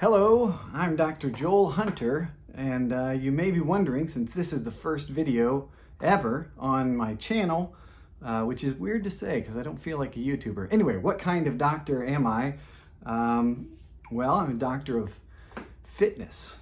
Hello, I'm Dr. Joel Hunter, and you may be wondering, since this is the first video ever on my channel, which is weird to say because I don't feel like a YouTuber. Anyway, what kind of doctor am I? Well, I'm a doctor of fitness.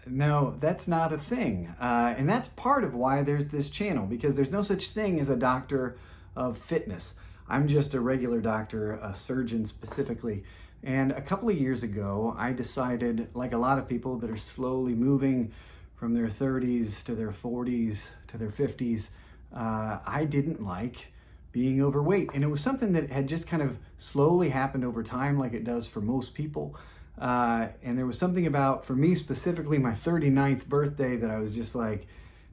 No, that's not a thing. And that's part of why there's this channel, because there's no such thing as a doctor of fitness. I'm just a regular doctor, a surgeon specifically. And a couple of years ago, I decided, like a lot of people that are slowly moving from their 30s to their 40s to their 50s, I didn't like being overweight. And it was something that had just kind of slowly happened over time, like it does for most people. And there was something about, for me specifically, my 39th birthday that I was just like,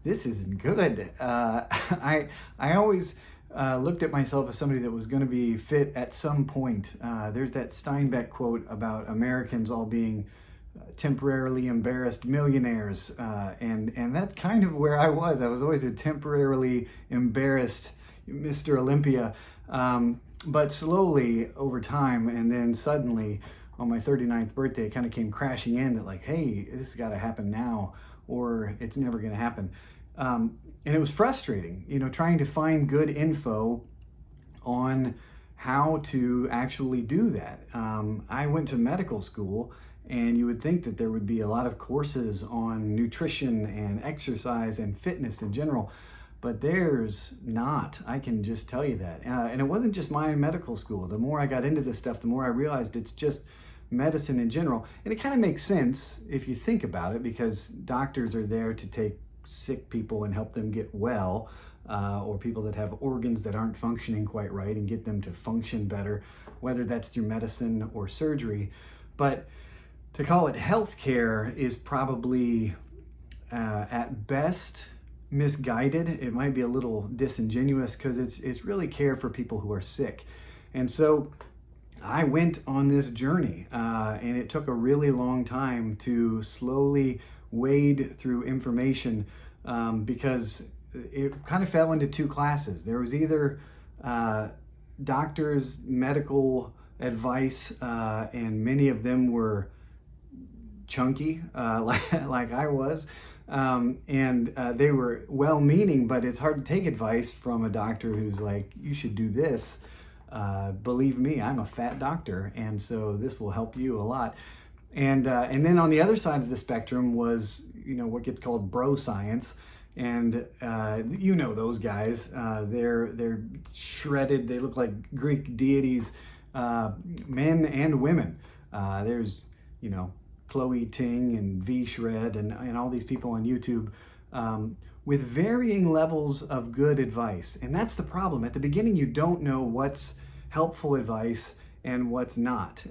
this isn't good. I always looked at myself as somebody that was going to be fit at some point. There's that Steinbeck quote about Americans all being temporarily embarrassed millionaires. And that's kind of where I was. I was always a temporarily embarrassed Mr. Olympia. But slowly over time, and then suddenly on my 39th birthday, it kind of came crashing in that like, hey, this has got to happen now or it's never going to happen. And it was frustrating, trying to find good info on how to actually do that. I went to medical school, and you would think that there would be a lot of courses on nutrition and exercise and fitness in general, but there's not. I can just tell you that. And it wasn't just my medical school. The more I got into this stuff, the more I realized it's just medicine in general. And it kind of makes sense if you think about it, because doctors are there to take sick people and help them get well, or people that have organs that aren't functioning quite right and get them to function better, whether that's through medicine or surgery. But to call it healthcare is probably at best misguided. It might be a little disingenuous, because it's really care for people who are sick. And so I went on this journey, and it took a really long time to slowly wade through information, because it kind of fell into two classes. There was either doctors' medical advice, and many of them were chunky, like I was, and they were well-meaning, but it's hard to take advice from a doctor who's like, you should do this. Believe me, I'm a fat doctor, and so this will help you a lot. And then on the other side of the spectrum was, what gets called bro science. And those guys, they're shredded. They look like Greek deities, men and women. There's, Chloe Ting and V Shred and all these people on YouTube, with varying levels of good advice. And that's the problem. At the beginning, you don't know what's helpful advice and what's not.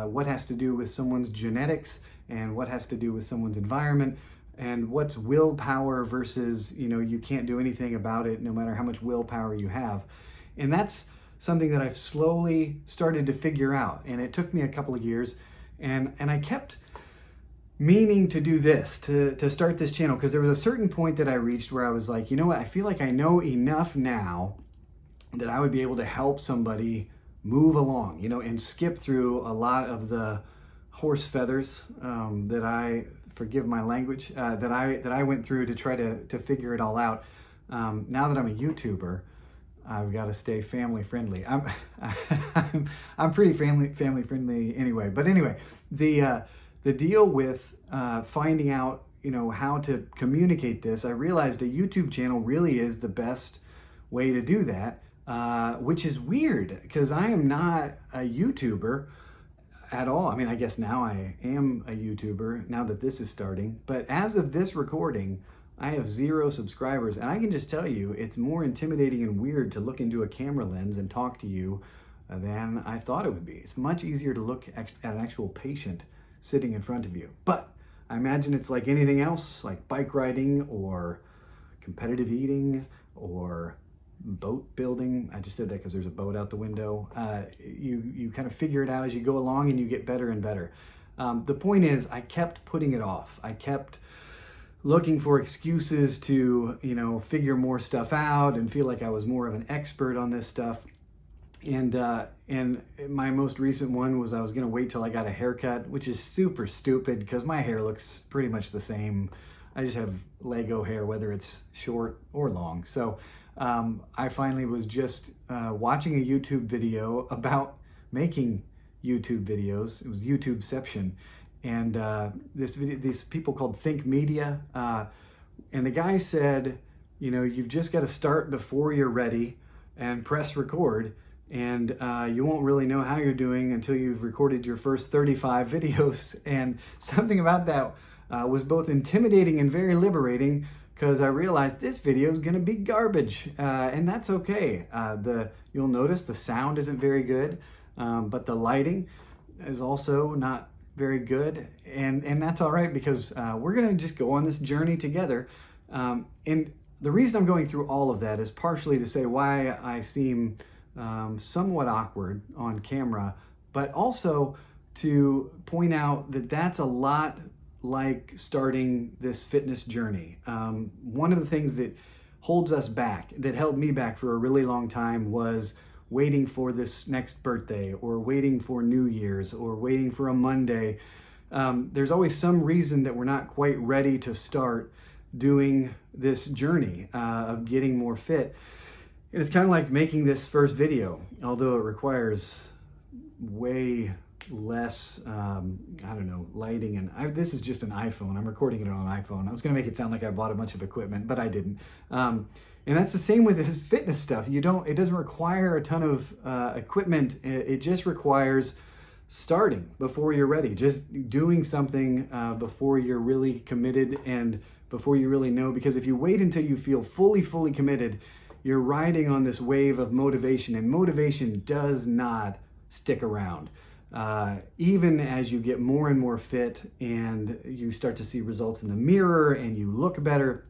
What has to do with someone's genetics and what has to do with someone's environment, and what's willpower versus, you can't do anything about it no matter how much willpower you have. And that's something that I've slowly started to figure out. And it took me a couple of years, and I kept meaning to do this, to start this channel, because there was a certain point that I reached where I was like, you know what, I feel like I know enough now that I would be able to help somebody move along, and skip through a lot of the horse feathers that I, forgive my language, that I went through to try to figure it all out. Now that I'm a YouTuber, I've got to stay family friendly. I'm pretty family friendly anyway. But anyway, the deal with finding out, how to communicate this, I realized a YouTube channel really is the best way to do that. Which is weird, because I am not a YouTuber at all. I mean, I guess now I am a YouTuber, now that this is starting. But as of this recording, I have 0 subscribers. And I can just tell you, it's more intimidating and weird to look into a camera lens and talk to you than I thought it would be. It's much easier to look at an actual patient sitting in front of you. But I imagine it's like anything else, like bike riding or competitive eating or boat building. I just said that because there's a boat out the window. You kind of figure it out as you go along, and you get better and better. The point is, I kept putting it off. I kept looking for excuses to, figure more stuff out and feel like I was more of an expert on this stuff. And my most recent one was I was gonna wait till I got a haircut, which is super stupid because my hair looks pretty much the same. I just have Lego hair, whether it's short or long. So I finally was just watching a YouTube video about making YouTube videos. It was YouTubeception, and these people called Think Media, and the guy said, you know, you've just got to start before you're ready and press record, and you won't really know how you're doing until you've recorded your first 35 videos. And something about that was both intimidating and very liberating, because I realized this video is going to be garbage, and that's okay. You'll notice the sound isn't very good, but the lighting is also not very good, and that's all right, because we're going to just go on this journey together. And the reason I'm going through all of that is partially to say why I seem somewhat awkward on camera, but also to point out that that's a lot like starting this fitness journey. One of the things that holds us back, that held me back for a really long time, was waiting for this next birthday, or waiting for New Year's, or waiting for a Monday. There's always some reason that we're not quite ready to start doing this journey of getting more fit. And it's kind of like making this first video, although it requires way less, I don't know, lighting. And this is just an iPhone. I'm recording it on an iPhone. I was going to make it sound like I bought a bunch of equipment, but I didn't. And that's the same with this fitness stuff. It doesn't require a ton of equipment. It just requires starting before you're ready, just doing something before you're really committed and before you really know. Because if you wait until you feel fully committed, you're riding on this wave of motivation, and motivation does not stick around. Even as you get more and more fit and you start to see results in the mirror and you look better,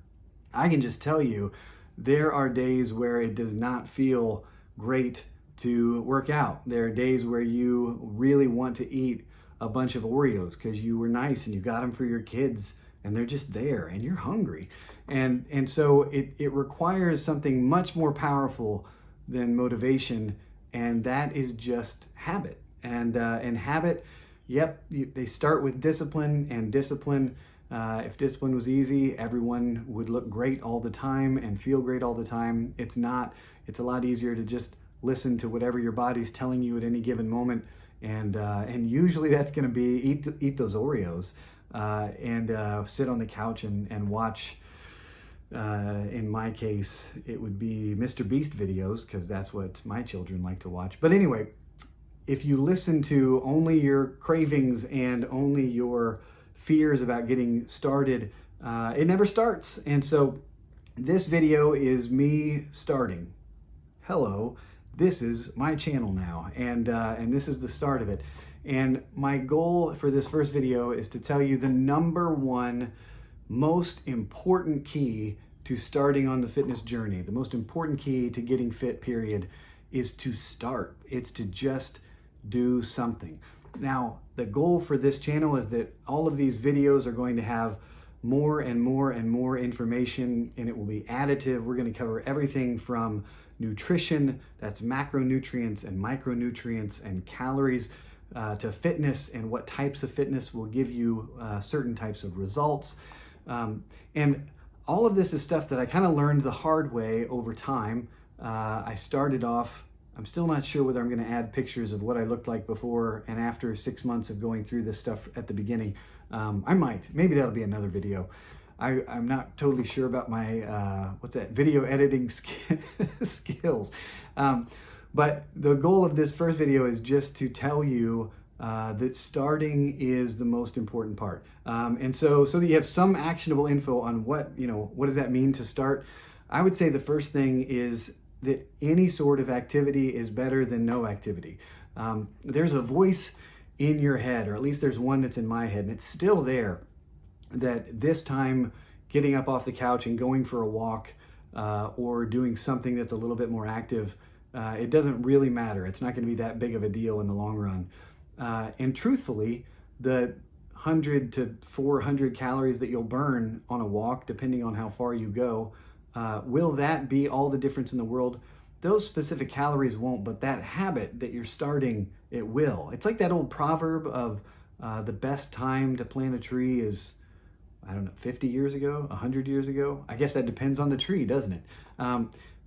I can just tell you, there are days where it does not feel great to work out. There are days where you really want to eat a bunch of Oreos because you were nice and you got them for your kids, and they're just there and you're hungry. And so it requires something much more powerful than motivation, and that is just habit. And habit, they start with discipline, and discipline, if discipline was easy, everyone would look great all the time and feel great all the time. It's not. It's a lot easier to just listen to whatever your body's telling you at any given moment, and usually that's going to be eat those Oreos, and sit on the couch and watch. In my case, it would be Mr. Beast videos, because that's what my children like to watch. But anyway, if you listen to only your cravings and only your fears about getting started, it never starts. And so this video is me starting. Hello, this is my channel now, and this is the start of it. And my goal for this first video is to tell you the number one most important key to starting on the fitness journey, the most important key to getting fit, period, is to start. It's to just do something. Now, the goal for this channel is that all of these videos are going to have more and more and more information, and it will be additive. We're going to cover everything from nutrition, that's macronutrients and micronutrients and calories, to fitness and what types of fitness will give you certain types of results. And all of this is stuff that I kind of learned the hard way over time. I started off, I'm still not sure whether I'm going to add pictures of what I looked like before and after 6 months of going through this stuff at the beginning. I might, maybe that'll be another video. I'm not totally sure about my, video editing skills. But the goal of this first video is just to tell you that starting is the most important part. And so that you have some actionable info on what does that mean to start. I would say the first thing is that any sort of activity is better than no activity. There's a voice in your head, or at least there's one that's in my head, and it's still there, that this time getting up off the couch and going for a walk, or doing something that's a little bit more active, it doesn't really matter. It's not going to be that big of a deal in the long run. And truthfully, the 100 to 400 calories that you'll burn on a walk, depending on how far you go, will that be all the difference in the world? those specific calories won't, but that habit that you're starting, it will. It's like that old proverb of the best time to plant a tree is, I don't know, 50 years ago, 100 years ago. I guess that depends on the tree, doesn't it?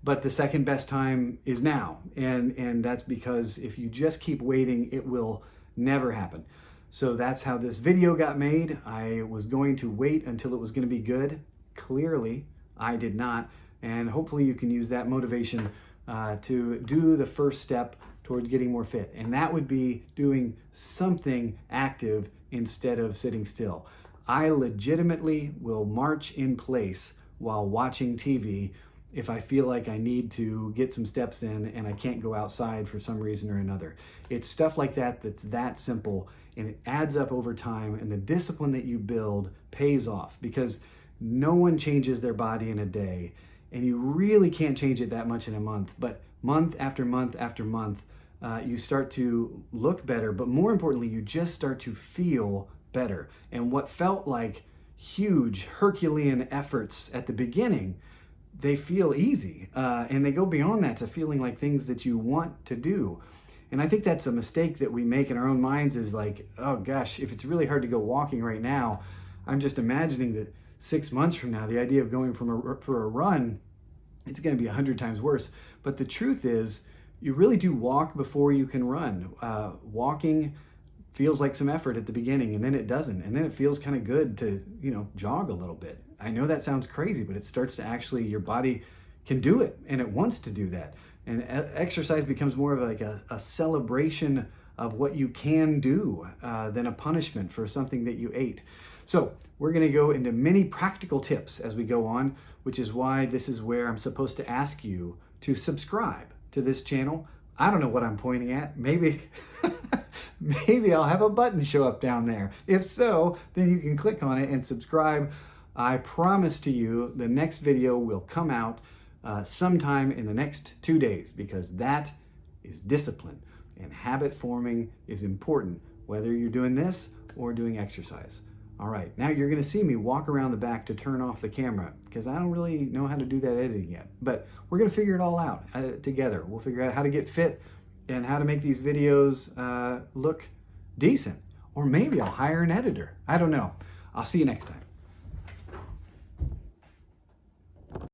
But the second best time is now. And that's because if you just keep waiting, it will never happen. So that's how this video got made. I was going to wait until it was going to be good. Clearly, I did not. And hopefully you can use that motivation to do the first step towards getting more fit. And that would be doing something active instead of sitting still. I legitimately will march in place while watching TV if I feel like I need to get some steps in and I can't go outside for some reason or another. It's stuff like that that's that simple, and it adds up over time, and the discipline that you build pays off, because no one changes their body in a day, and you really can't change it that much in a month. But month after month after month, you start to look better, but more importantly, you just start to feel better. And what felt like huge Herculean efforts at the beginning, they feel easy, and they go beyond that to feeling like things that you want to do. And I think that's a mistake that we make in our own minds, is like, oh gosh, if it's really hard to go walking right now, I'm just imagining that 6 months from now, the idea of going for a run, it's going to be 100 times worse. But the truth is, you really do walk before you can run. Walking feels like some effort at the beginning, and then it doesn't. And then it feels kind of good to, jog a little bit. I know that sounds crazy, but it starts to actually, your body can do it, and it wants to do that. And exercise becomes more of like a celebration of what you can do than a punishment for something that you ate. So we're going to go into many practical tips as we go on, which is why this is where I'm supposed to ask you to subscribe to this channel. I don't know what I'm pointing at. Maybe I'll have a button show up down there. If so, then you can click on it and subscribe. I promise to you the next video will come out sometime in the next 2 days, because that is discipline, and habit forming is important, whether you're doing this or doing exercise. All right, now you're going to see me walk around the back to turn off the camera, because I don't really know how to do that editing yet, but we're going to figure it all out together. We'll figure out how to get fit and how to make these videos look decent, or maybe I'll hire an editor. I don't know. I'll see you next time.